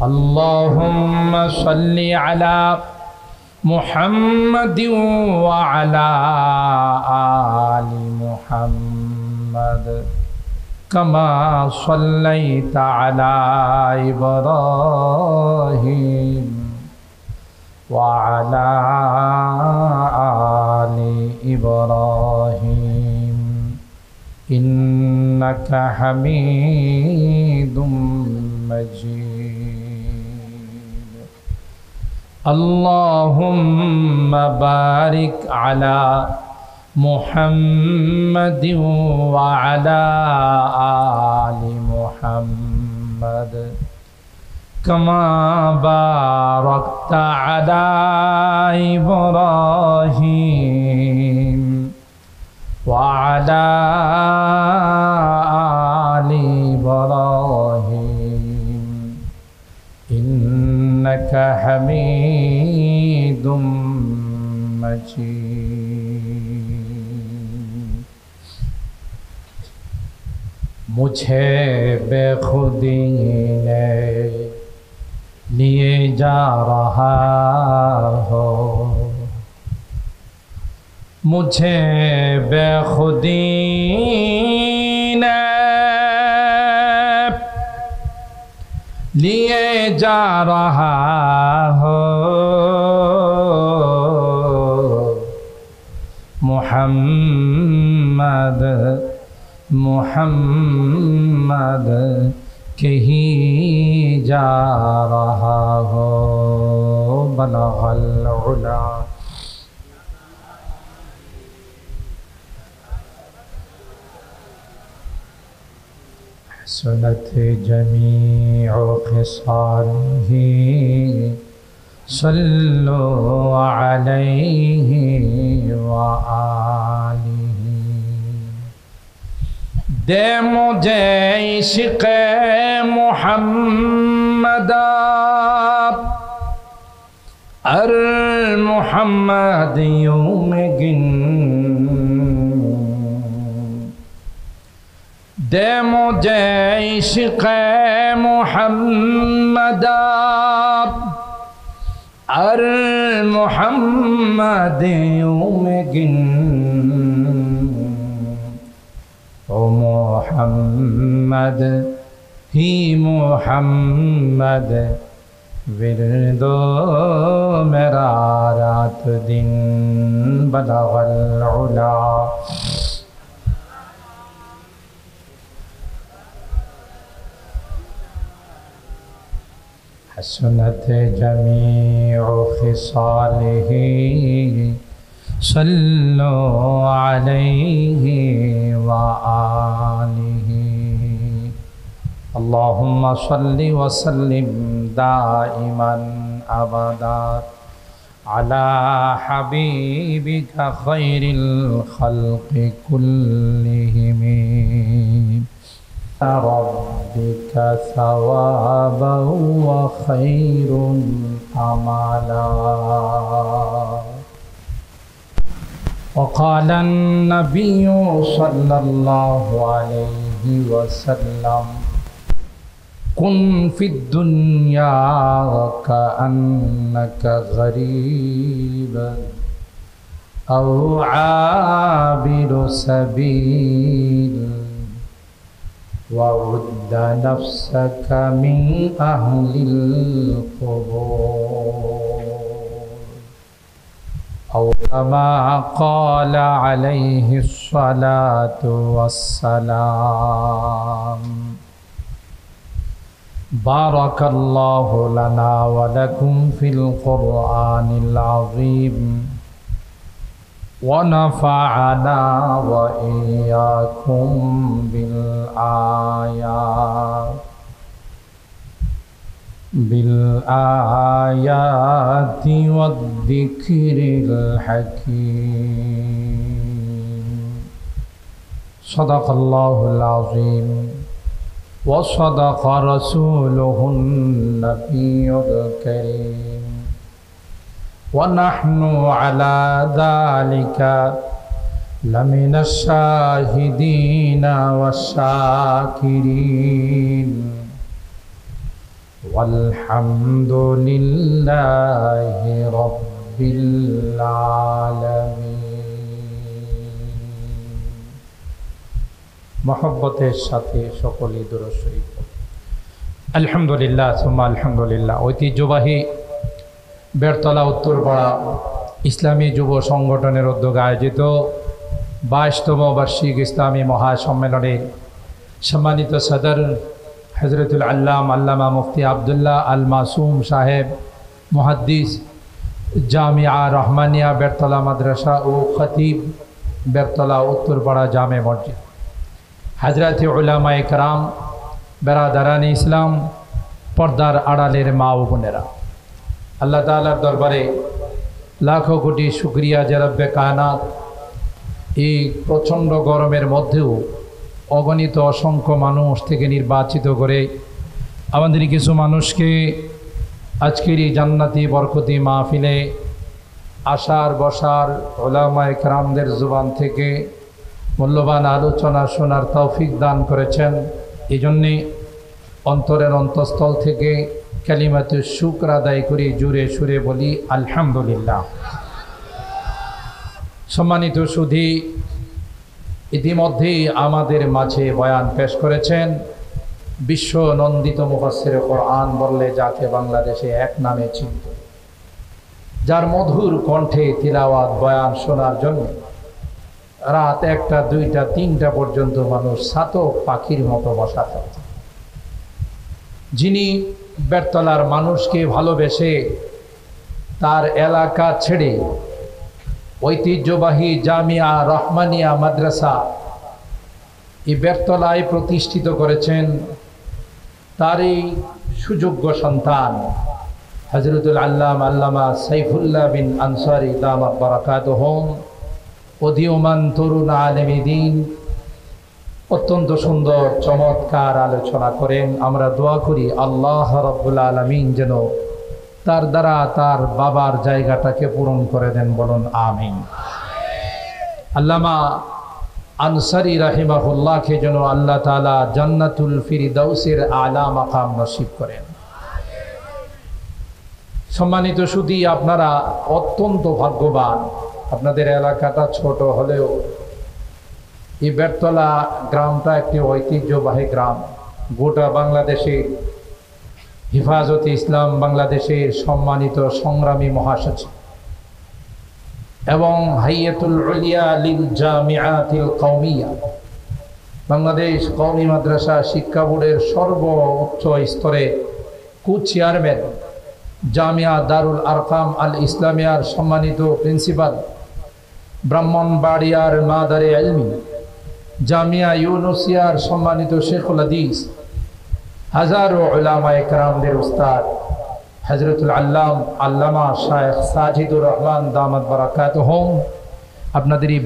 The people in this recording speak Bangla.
अल्लाहुम्मा सल्लि अला मुहम्मदिन व अला आलि मुहम्मद कमा सल्लैता अला इब्राहीम व अला आलि इब्राहीम इन्नका हमीदुम मजीद। अल्लाहुम्मा बारिक अला मुहम्मदिन व अला आलि मुहम्मद कमा बारकता अला इब्राहीम व अला आलि इब्राहीम इन्नका हमीदुम मजीद। मुझे बेखुदी ने लिए जा रहा हो, मुझे बेखुदी ने लिए जा रहा हो, मुहम्मद मुहम्मद कहीं जा रहा हो। बलगल उला हसनत जमीउ खिसालिही सल्लु अलैहि व आलिही। दे मुझे इश्क़ मुहम्मद अर मुहम्मदियों में गिन, दे मुझे इश्क़ मुहम्मद अर मुहम्मदियों में गिन। ओ मुहम्मद ही मुहम्मद विरदो मेरा रात दिन। बलगल उला हसनत जमीउ खिसालिही सल्लु अलैहि व आलिही। अल्लाहुम्मा सल्लि व सल्लिम दाइमन अबदा अला हबीबिका खैरिल खल्क़ि कुल्लिहिम। रब्बिका सवाबन व खैरुन अमला। वक़ाल अन्नबिय्यु सल्लल्लाहु अलैहि वसल्लम कुन फिद्दुन्या कअन्नका गरीब औ आबिरु सबील वउद्द नफ्सका मिन अहलिल क़ुबूर औ कमा क़ाल अलैहिस्सलातु वस्सलाम। बारकल्लाहु लना व लकुम फिल क़ुरआनिल अज़ीम व नफ़अना व इय्याकुम बिल आयाति वद्दिक्रिल हकीम। सदक़ल्लाहुल अज़ीम व सदक़ रसूलुहुन नबियुल करीम व नहनु अला ज़ालिका लमिनश शाहिदीन व शाकिरीन والحمد لله رب العالمين محبতের সাথে সকলেই দুরূদ শরীফ আলহামদুলিল্লাহ সুম্মা আলহামদুলিল্লাহ। ঐতিহ্যবাহী বেড়তলা উত্তরপাড়া ইসলামী যুব সংগঠনের উদ্যোগে আয়োজিত 22তম বার্ষিক ইসলামী মহাসম্মেলনের সম্মানিত সদর হযরতুল আল্লামা মুফতি আব্দুল্লাহ আল মাসুম সাহেব মুহাদ্দিস জামিয়া রহমানিয়া বেড়তলা মাদ্রাসা ও খতিব বেড়তলা উত্তরপাড়া জামে মসজিদ, হযরত উলামায়ে কেরাম, বেরাদারান ইসলাম, পর্দার আড়ালের মা ও বোনেরা, আল্লাহ তাআলার দরবারে লাখো কোটি শুকরিয়া যে রব্বে কায়নাত এই প্রচণ্ড গরমের মধ্যেও অগণিত অসংখ্য মানুষ থেকে নির্বাচিত করে আমাদের কিছু মানুষকে আজকের এই জান্নাতি বরকতি মাহফিলে আসার বসার উলামায়ে কেরামদের জুবান থেকে মূল্যবান আলোচনা শোনার তৌফিক দান করেছেন। এই জন্যে অন্তরের অন্তঃস্থল থেকে কালিমাতু শুকর আদায় করে জুড়ে সুরে বলি আলহামদুলিল্লাহ। সম্মানিত সুধী, ইতিমধ্যেই আমাদের মাঝে বয়ান পেশ করেছেন বিশ্ব নন্দিত মুফাসসিরে কোরআন বললে যাকে বাংলাদেশে এক নামে চিনত, যার মধুর কণ্ঠে তিলাওয়াত বয়ান শোনার জন্য রাত 1টা 2টা 3টা পর্যন্ত মানুষ ছাতক পাখির মতো বসা থাকত, যিনি বেড়তলার মানুষকে ভালোবেসে তার এলাকা ছেড়ে ঐতিহ্যবাহী জামিয়া রহমানিয়া মাদ্রাসা এই বেড়তলায় প্রতিষ্ঠিত করেছেন, তারই সুযোগ্য সন্তান হযরতুল আল্লামা সাইফুল্লাহ বিন আনসারী দামাত বারাকাতুহুম উদীয়মান তরুণ আলেমে দ্বীন অত্যন্ত সুন্দর চমৎকার আলোচনা করেন। আমরা দোয়া করি আল্লাহ রাব্বুল আলামিন যেন তার দ্বারা তার বাবার জায়গাটাকে পূরণ করে দেন, বলুন আমিন। আল্লামা আনসারী রাহিমাহুল্লাহকে যেন আল্লাহ তাআলা জান্নাতুল ফিরদাউসের আলা মাকাম নসিব করেন। সম্মানিত সুধী, আপনারা অত্যন্ত ভাগ্যবান। আপনাদের এলাকাটা ছোট হলেও এই বেড়তলা গ্রামটা একটি ঐতিহ্যবাহী গ্রাম। গোটা বাংলাদেশে হিফাজতে ইসলাম বাংলাদেশের সম্মানিত সংগ্রামী মহাসচিব এবং হাইয়াতুল উলিয়া লিল জামিআতিল কওমিয়া বাংলাদেশ কওমি মাদ্রাসা শিক্ষা বোর্ডের সর্বোচ্চ স্তরে চেয়ারম্যান, জামিয়া দারুল আরকাম আল ইসলামিয়ার সম্মানিত প্রিন্সিপাল, ব্রাহ্মণবাড়িয়ার মাদারে ইলমি, জামিয়া ইউনুসিয়ার সম্মানিত শেখুল হাদিস, হাজারো উলামায়ে কেরামদের উস্তাদ হযরতুল আল্লামা শায়েখ সাজিদুর রহমান দামাত বারাকাতুহুম, আপনাদের এই